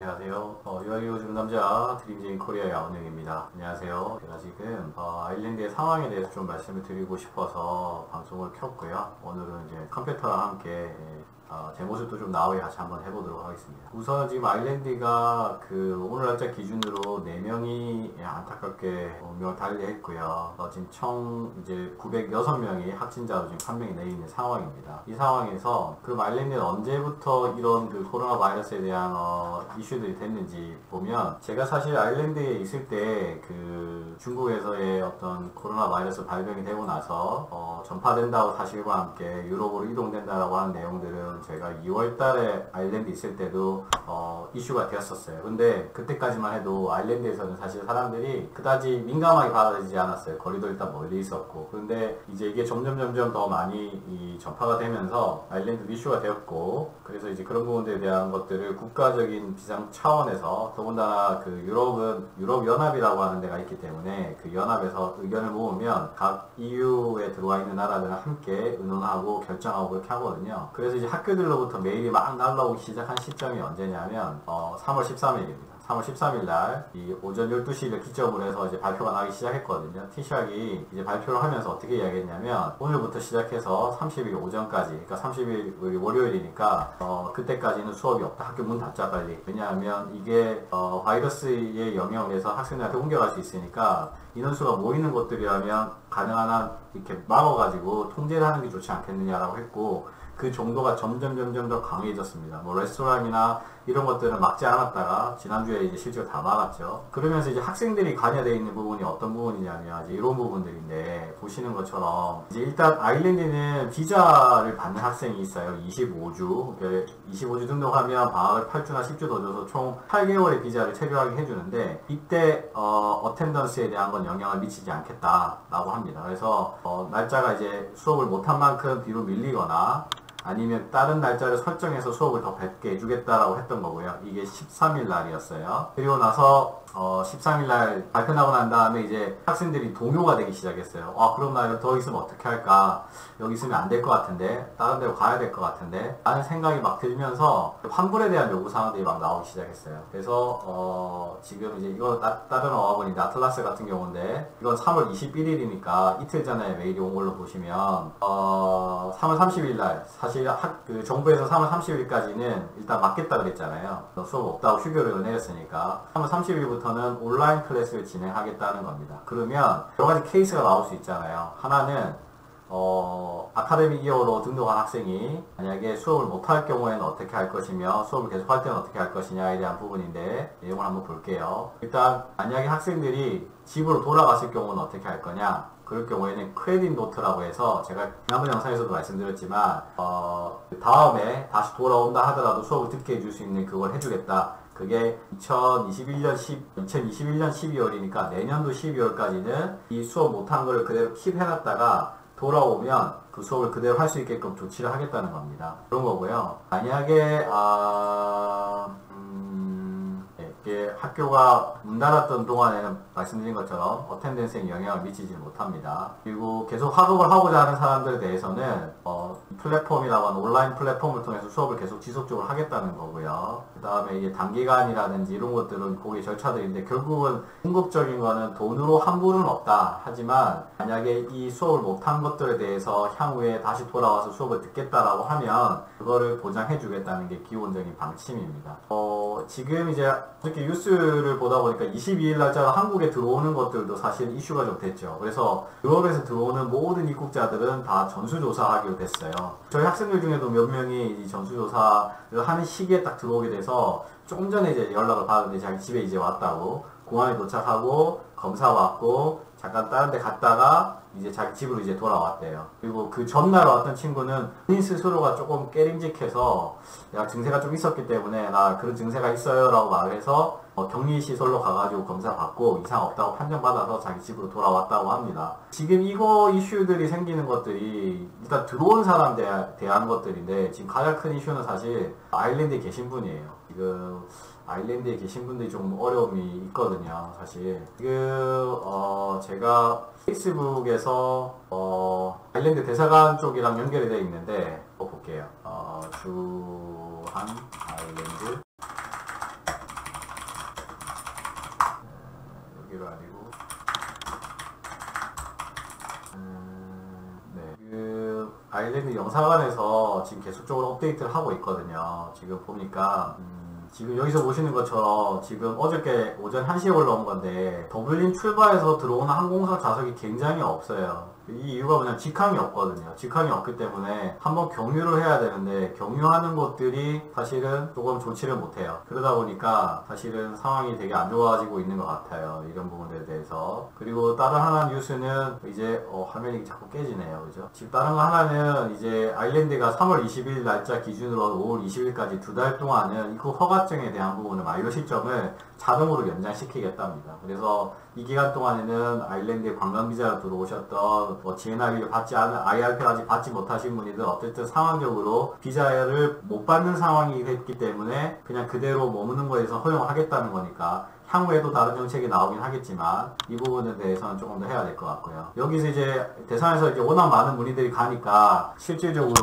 안녕하세요. 유아기호 중 남자 드림제인 코리아의 아원영입니다. 안녕하세요. 제가 지금 아일랜드의 상황에 대해서 좀 말씀을 드리고 싶어서 방송을 켰고요. 오늘은 이제 컴퓨터랑 함께 제 모습도 좀 나오게 같이 한번 해보도록 하겠습니다. 우선 지금 아일랜드가 오늘 날짜 기준으로 4명이 안타깝게 운명을 달리했고요. 지금 총 이제 906명이 확진자로 지금 판명이 내리는 상황입니다. 이 상황에서 그럼 아일랜드는 언제부터 이런 코로나 바이러스에 대한 이슈들이 됐는지 보면, 제가 사실 아일랜드에 있을 때 중국에서의 어떤 코로나 바이러스 발병이 되고 나서 전파된다고 사실과 함께 유럽으로 이동된다라고 하는 내용들은 제가 2월 달에 아일랜드 있을 때도 이슈가 되었었어요. 근데 그때까지만 해도 아일랜드에서는 사실 사람들이 그다지 민감하게 받아들이지 않았어요. 거리도 일단 멀리 있었고. 그런데 이제 이게 점점 더 많이 전파가 되면서 아일랜드 이슈가 되었고, 그래서 이제 그런 부분들에 대한 것들을 국가적인 비상 차원에서, 더군다나 유럽연합이라고 하는 데가 있기 때문에 그 연합에서 의견을 모으면 각 EU에 들어와 있는 나라들은 함께 의논하고 결정하고 그렇게 하거든요. 그래서 이제 학교들로부터 메일이 막 날라오기 시작한 시점이 언제냐면 3월 13일입니다. 3월 13일 날 이 오전 12시를 기점으로 해서 이제 발표가 나기 시작했거든요. 티샥이 이제 발표를 하면서 어떻게 이야기했냐면, 오늘부터 시작해서 30일 오전까지, 그러니까 30일 월요일이니까 그때까지는 수업이 없다. 학교 문 닫자 빨리. 왜냐하면 이게 바이러스의 영향을 해서 학생들한테 옮겨갈 수 있으니까 인원수가 모이는 곳들이라면 가능한 한 이렇게 막아가지고 통제를 하는 게 좋지 않겠느냐라고 했고, 그 정도가 점점 더 강해졌습니다. 레스토랑이나 이런 것들은 막지 않았다가 지난주에 이제 실제로 다 막았죠. 그러면서 이제 학생들이 관여되어 있는 부분이 어떤 부분이냐면 이제 이런 부분들인데, 보시는 것처럼 이제 일단 아일랜드는 비자를 받는 학생이 있어요. 25주. 25주 등록하면 방학을 8주나 10주 더 줘서 총 8개월의 비자를 체류하게 해주는데, 이때 어텐던스에 대한 건 영향을 미치지 않겠다라고 합니다. 그래서 날짜가 이제 수업을 못한 만큼 뒤로 밀리거나 아니면 다른 날짜를 설정해서 수업을 더 뵙게 해주겠다라고 했던 거고요. 이게 13일 날이었어요. 그리고 나서 13일 날 발표 나고 난 다음에 이제 학생들이 동요가 되기 시작했어요. 그럼 나 여기 더 있으면 어떻게 할까? 여기 있으면 안 될 것 같은데, 다른 데로 가야 될 것 같은데 라는 생각이 막 들면서 환불에 대한 요구사항들이 막 나오기 시작했어요. 그래서 지금 이제 이거 다른 어학원인데 아틀라스 같은 경우인데, 이건 3월 21일이니까 이틀 전에 메일이 온 걸로 보시면 3월 30일 날, 사실 정부에서 3월 30일까지는 일단 맞겠다 그랬잖아요. 수업 없다고 휴교를 내렸으니까 3월 30일부터는 온라인 클래스를 진행하겠다는 겁니다. 그러면 여러 가지 케이스가 나올 수 있잖아요. 하나는 아카데믹 이어로 등록한 학생이 만약에 수업을 못할 경우에는 어떻게 할 것이며, 수업을 계속할 때는 어떻게 할 것이냐에 대한 부분인데, 내용을 한번 볼게요. 일단 만약에 학생들이 집으로 돌아갔을 경우는 어떻게 할 거냐. 그럴 경우에는 크레딧 노트라고 해서, 제가 지난번 영상에서도 말씀드렸지만 다음에 다시 돌아온다 하더라도 수업을 듣게 해줄 수 있는 그걸 해주겠다. 그게 2021년 12월이니까 내년도 12월까지는 이 수업 못한 거를 그대로 킵해놨다가 돌아오면 그 수업을 그대로 할 수 있게끔 조치를 하겠다는 겁니다. 그런 거고요. 만약에 이게 학교가 문 닫았던 동안에는 말씀드린 것처럼 어텐던스에 영향을 미치지 못합니다. 그리고 계속 학업을 하고자 하는 사람들에 대해서는 플랫폼이라고 하는 온라인 플랫폼을 통해서 수업을 계속 지속적으로 하겠다는 거고요. 그 다음에 이게 단기간이라든지 이런 것들은 거기에 절차들인데, 결국은 궁극적인 거는 돈으로 환불은 없다. 하지만 만약에 이 수업을 못한 것들에 대해서 향후에 다시 돌아와서 수업을 듣겠다라고 하면 그거를 보장해 주겠다는 게 기본적인 방침입니다. 지금 이제 이렇게 뉴스를 보다 보니까 22일 날짜가 한국에 들어오는 것들도 사실 이슈가 좀 됐죠. 그래서 유럽에서 들어오는 모든 입국자들은 다 전수조사하기로 됐어요. 저희 학생들 중에도 몇 명이 이 전수조사를 하는 시기에 딱 들어오게 돼서 조금 전에 이제 연락을 받았는데, 자기 집에 이제 왔다고, 공항에 도착하고 검사 왔고 잠깐 다른 데 갔다가 이제 자기 집으로 이제 돌아왔대요. 그리고 그 전날 왔던 친구는 본인 스스로가 조금 깨림직해서, 내가 증세가 좀 있었기 때문에 나 그런 증세가 있어요 라고 말을 해서 격리시설로 가가지고 검사 받고 이상 없다고 판정받아서 자기 집으로 돌아왔다고 합니다. 지금 이거 이슈들이 생기는 것들이 일단 들어온 사람 대한 것들인데, 지금 가장 큰 이슈는 사실 아일랜드에 계신 분이에요. 지금 아일랜드에 계신 분들이 좀 어려움이 있거든요. 사실 지금 제가 페이스북에서 아일랜드 대사관 쪽이랑 연결이 되어 있는데 볼게요. 주한 아일랜드 여기가 아니고 네. 그 아일랜드 영사관에서 지금 계속적으로 업데이트를 하고 있거든요. 지금 보니까 지금 여기서 보시는 것처럼 지금 어저께 오전 1시에 올라온 건데 더블린 출발해서 들어오는 항공사 좌석이 굉장히 없어요. 이 이유가 뭐냐면 직항이 없거든요. 직항이 없기 때문에 한번 경유를 해야 되는데 경유하는 곳들이 사실은 조금 좋지를 못해요. 그러다 보니까 사실은 상황이 되게 안 좋아지고 있는 것 같아요. 이런 부분들에 대해서. 그리고 다른 하나 뉴스는 이제 화면이 자꾸 깨지네요. 그죠? 지금 다른 거 하나는 이제 아일랜드가 3월 20일 날짜 기준으로 5월 20일까지 2달 동안은 입국 허가증에 대한 부분을 만료 시점을 자동으로 연장시키겠답니다. 그래서 이 기간 동안에는 아일랜드에 관광비자로 들어오셨던 GNRB를 받지 않은 IRP를 아직 받지 못하신 분이든 어쨌든 상황적으로 비자를 못 받는 상황이 됐기 때문에 그냥 그대로 머무는 거에서 허용하겠다는 거니까 향후에도 다른 정책이 나오긴 하겠지만 이 부분에 대해서는 조금 더 해야 될 것 같고요. 여기서 이제 대상에서 이제 워낙 많은 문의들이 가니까 실질적으로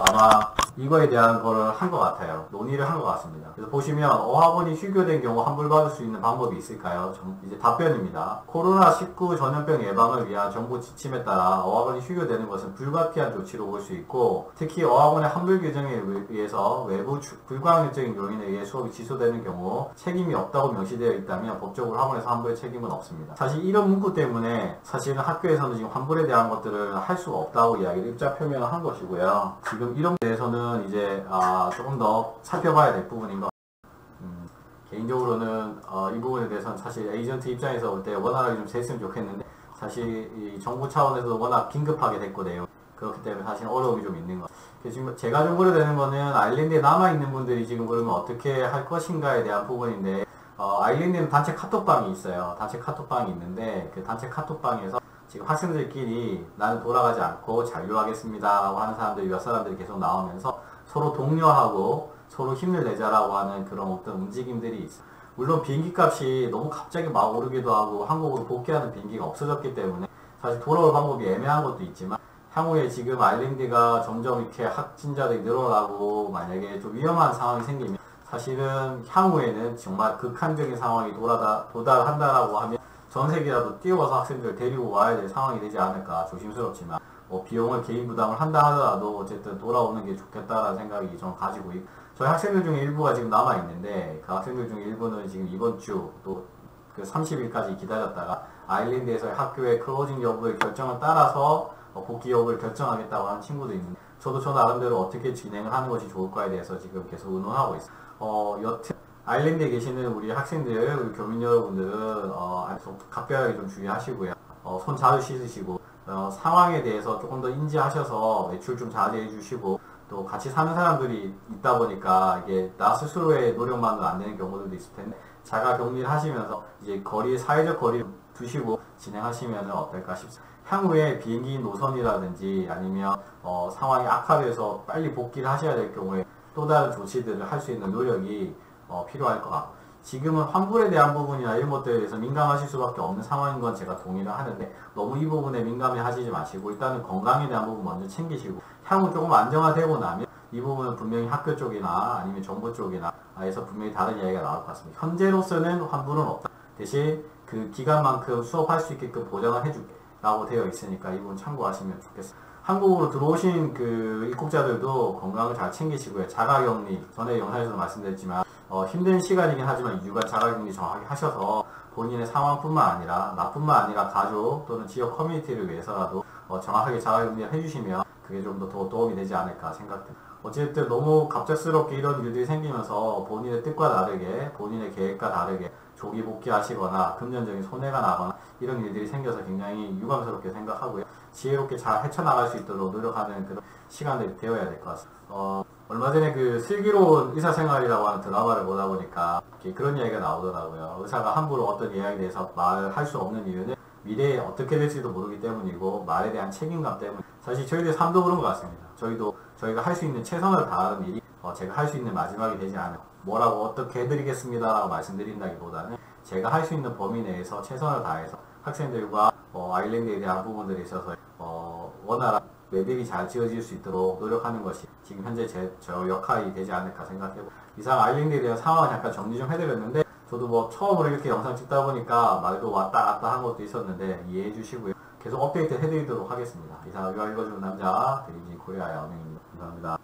아마 이거에 대한 거를 한 것 같아요. 논의를 한 것 같습니다. 그래서 보시면 어학원이 휴교된 경우 환불받을 수 있는 방법이 있을까요? 이제 답변입니다. 코로나19 전염병 예방을 위한 정부 지침에 따라 어학원이 휴교되는 것은 불가피한 조치로 볼 수 있고 특히 어학원의 환불 규정에 의해서 외부 불가항력적인 요인에 의해 수업이 취소되는 경우 책임이 없다고 명시되어 있다면 법적으로 학원에서 환불의 책임은 없습니다. 사실 이런 문구 때문에 사실은 학교에서는 지금 환불에 대한 것들을 할 수가 없다고 이야기를 입장 표명을 한 것이고요. 지금 이런 데에서는 이제 조금 더 살펴봐야 될 부분인 것 같아요. 개인적으로는 이 부분에 대해서는 사실 에이전트 입장에서 볼 때 원활하게 좀 됐으면 좋겠는데 사실 이 정부 차원에서 워낙 긴급하게 됐고 내용 그렇기 때문에 사실 어려움이 좀 있는 것 같아요. 지금 제가 좀 우려되는 거는 아일랜드에 남아있는 분들이 지금 그러면 어떻게 할 것인가에 대한 부분인데 아일랜드에는 단체 카톡방이 있어요. 단체 카톡방이 있는데 그 단체 카톡방에서 지금 학생들끼리 나는 돌아가지 않고 잔류하겠습니다 라고 하는 사람들이 몇 사람들이 계속 나오면서 서로 독려하고 서로 힘을 내자라고 하는 그런 어떤 움직임들이 있어요. 물론 비행기 값이 너무 갑자기 막 오르기도 하고 한국으로 복귀하는 비행기가 없어졌기 때문에 사실 돌아올 방법이 애매한 것도 있지만 향후에 지금 아일랜드가 점점 이렇게 확진자들이 늘어나고 만약에 좀 위험한 상황이 생기면 사실은 향후에는 정말 극한적인 상황이 도달한다라고 하면 전 세계라도 뛰어와서 학생들을 데리고 와야 될 상황이 되지 않을까 조심스럽지만 비용을 개인 부담을 한다 하더라도 어쨌든 돌아오는 게 좋겠다라는 생각이 좀 가지고 있고 저희 학생들 중에 일부가 지금 남아있는데 그 학생들 중에 일부는 지금 이번 주 또 그 30일까지 기다렸다가 아일랜드에서의 학교의 클로징 여부의 결정을 따라서 복귀 여부를 결정하겠다고 하는 친구도 있는데 저도 저 나름대로 어떻게 진행을 하는 것이 좋을까에 대해서 지금 계속 의논하고 있어요. 여튼 아일랜드에 계시는 우리 학생들, 우리 교민 여러분들은 각별하게 좀 주의하시고요. 손 자주 씻으시고 상황에 대해서 조금 더 인지하셔서 외출 좀 자제해 주시고 또 같이 사는 사람들이 있다 보니까 이게 나 스스로의 노력만으로 안 되는 경우들도 있을 텐데 자가 격리를 하시면서 이제 사회적 거리를 두시고 진행하시면 어떨까 싶습니다. 향후에 비행기 노선이라든지 아니면 상황이 악화돼서 빨리 복귀를 하셔야 될 경우에 또 다른 조치들을 할 수 있는 노력이 필요할 것 같고 지금은 환불에 대한 부분이나 이런 것들에 대해서 민감하실 수밖에 없는 상황인 건 제가 동의를 하는데 너무 이 부분에 민감해 하시지 마시고 일단은 건강에 대한 부분 먼저 챙기시고 향후 조금 안정화되고 나면 이 부분은 분명히 학교 쪽이나 아니면 정부 쪽이나 에서 분명히 다른 이야기가 나올 것 같습니다. 현재로서는 환불은 없다. 대신 그 기간만큼 수업할 수 있게끔 보장을 해줄게 라고 되어 있으니까 이 부분 참고하시면 좋겠습니다. 한국으로 들어오신 그 입국자들도 건강을 잘 챙기시고요. 자가격리, 전에 영상에서도 말씀드렸지만 힘든 시간이긴 하지만 2주간 자가격리 정확하게 하셔서 본인의 상황뿐만 아니라 나뿐만 아니라 가족 또는 지역 커뮤니티를 위해서라도 정확하게 자가격리를 해주시면 그게 좀 더 도움이 되지 않을까 생각됩니다. 어쨌든 너무 갑작스럽게 이런 일들이 생기면서 본인의 뜻과 다르게 본인의 계획과 다르게 조기 복귀하시거나 금전적인 손해가 나거나 이런 일들이 생겨서 굉장히 유감스럽게 생각하고요. 지혜롭게 잘 헤쳐나갈 수 있도록 노력하는 그런 시간들이 되어야 될 것 같습니다. 얼마 전에 그 슬기로운 의사생활이라고 하는 드라마를 보다 보니까 그런 이야기가 나오더라고요. 의사가 함부로 어떤 이야기에 대해서 말할 수 없는 이유는 미래에 어떻게 될지도 모르기 때문이고 말에 대한 책임감 때문에 사실 저희들 삶도 그런 것 같습니다. 저희가 할 수 있는 최선을 다하는 일이 제가 할 수 있는 마지막이 되지 않을까 뭐라고 어떻게 해드리겠습니다 라고 말씀드린다기보다는 제가 할 수 있는 범위 내에서 최선을 다해서 학생들과 아일랜드에 대한 부분들에 있어서 원활한 매듭이 잘 지어질 수 있도록 노력하는 것이 지금 현재 저 역할이 되지 않을까 생각해요. 이상 아일랜드에 대한 상황을 잠깐 정리 좀 해드렸는데 저도 뭐 처음으로 이렇게 영상 찍다 보니까 말도 왔다 갔다 한 것도 있었는데 이해해 주시고요. 계속 업데이트 해드리도록 하겠습니다. 이상 의학 읽어주는 남자 드림진 코리아의 언행입니다. 감사합니다.